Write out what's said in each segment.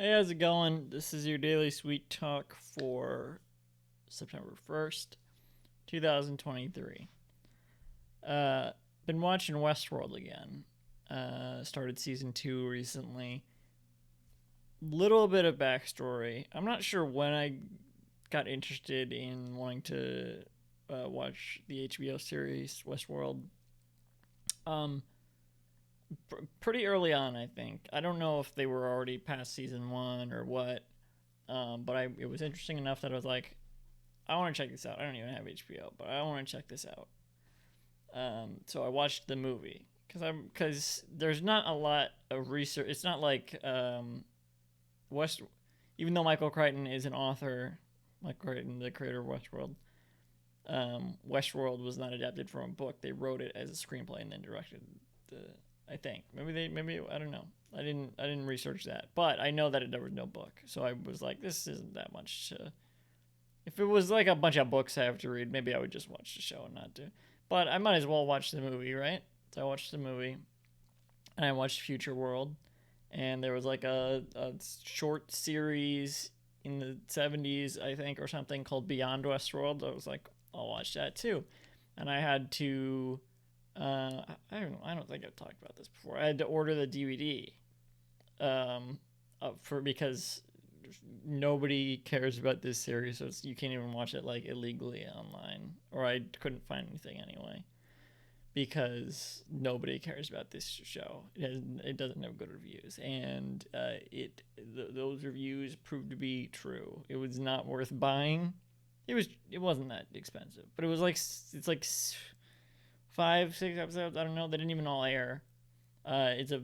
Hey, how's it going? This is your daily sweet talk for September 1st, 2023. Uh, been watching Westworld again. Started season 2 recently. Little bit of backstory. I'm not sure when I got interested in wanting to watch the HBO series Westworld. Um, Pretty early on, I think. I don't know if they were already past season 1 or what. But it was interesting enough that I was like, I want to check this out. I don't even have HBO, but I want to check this out. So I watched the movie because there's not a lot of research. It's not like West, even though Michael Crichton is an author, Michael Crichton, the creator of Westworld. Westworld was not adapted from a book. They wrote it as a screenplay and then directed the. I think maybe I don't know. I didn't research that, but I know that there was no book, so I was like, this isn't that much. If it was like a bunch of books I have to read, maybe I would just watch the show and not do. But I might as well watch the movie, right? So I watched the movie, and I watched Future World, and there was like a short series in the 70s, I think, or something called Beyond Westworld. I was like, I'll watch that too, and I had to. I don't think I've talked about this before. I had to order the DVD, for because nobody cares about this series, so you can't even watch it like illegally online, or I couldn't find anything anyway because nobody cares about this show. It doesn't have good reviews, and those reviews proved to be true. It was not worth buying. It wasn't that expensive, but it's like 5, 6 episodes. I don't know. They didn't even all air. It's a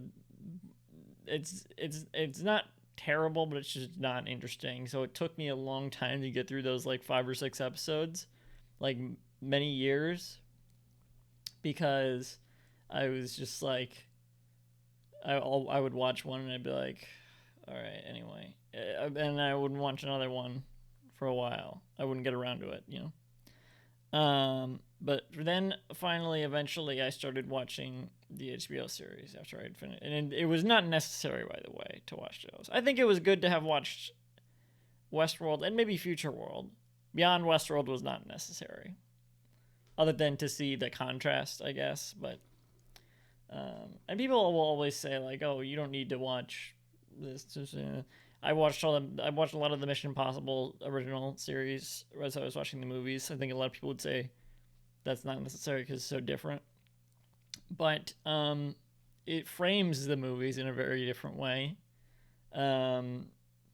it's not terrible, but it's just not interesting. So it took me a long time to get through those like 5 or 6 episodes, like many years, because I was just like, I would watch one and I'd be like, all right, anyway, and I wouldn't watch another one for a while. I wouldn't get around to it. But then finally, eventually, I started watching the HBO series after I'd finished, and it was not necessary, by the way, to watch those. I think it was good to have watched Westworld and maybe Future World. Beyond Westworld was not necessary, other than to see the contrast, I guess. But and people will always say like, "Oh, you don't need to watch this." I watched I watched a lot of the Mission Impossible original series as I was watching the movies. I think a lot of people would say that's not necessary because it's so different, but it frames the movies in a very different way. Um,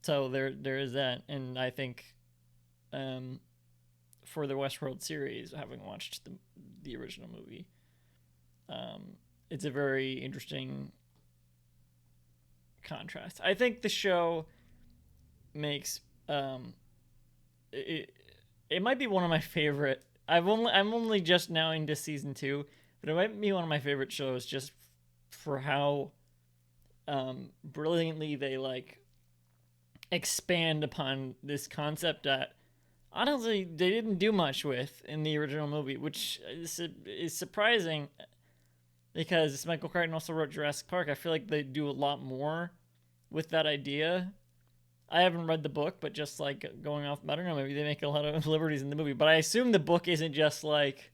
so there is that, and I think um, for the Westworld series, having watched the original movie, it's a very interesting contrast. I think the show makes it. It might be one of my favorite. I'm only just now into season 2, but it might be one of my favorite shows just for how brilliantly they like expand upon this concept that honestly they didn't do much with in the original movie, which is surprising because Michael Crichton also wrote Jurassic Park. I feel like they do a lot more with that idea. I haven't read the book, but just like going off, I don't know, maybe they make a lot of liberties in the movie. But I assume the book isn't just like,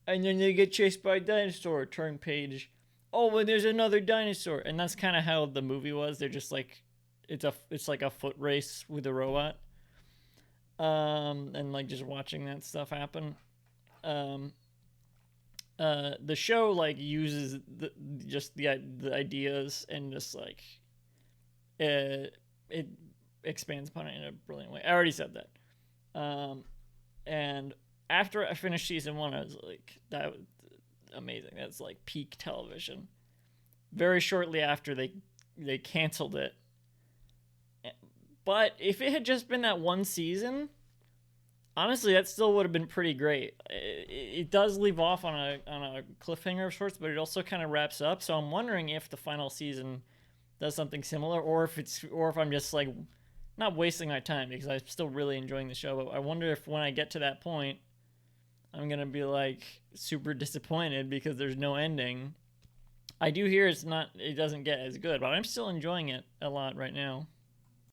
and then they get chased by a dinosaur, turn page. Oh, and there's another dinosaur, and that's kind of how the movie was. They're just like, it's like a foot race with a robot, and like just watching that stuff happen. Um, the show like uses the ideas and just like it expands upon it in a brilliant way. I already said that. And after I finished season 1, I was like, that was amazing. That's like peak television. Very shortly after they canceled it. But if it had just been that one season, honestly, that still would have been pretty great. It does leave off on a cliffhanger of sorts, but it also kind of wraps up. So I'm wondering if the final season does something similar, or if I'm just like not wasting my time because I'm still really enjoying the show. But I wonder if when I get to that point, I'm gonna be like super disappointed because there's no ending. I do hear it doesn't get as good, but I'm still enjoying it a lot right now.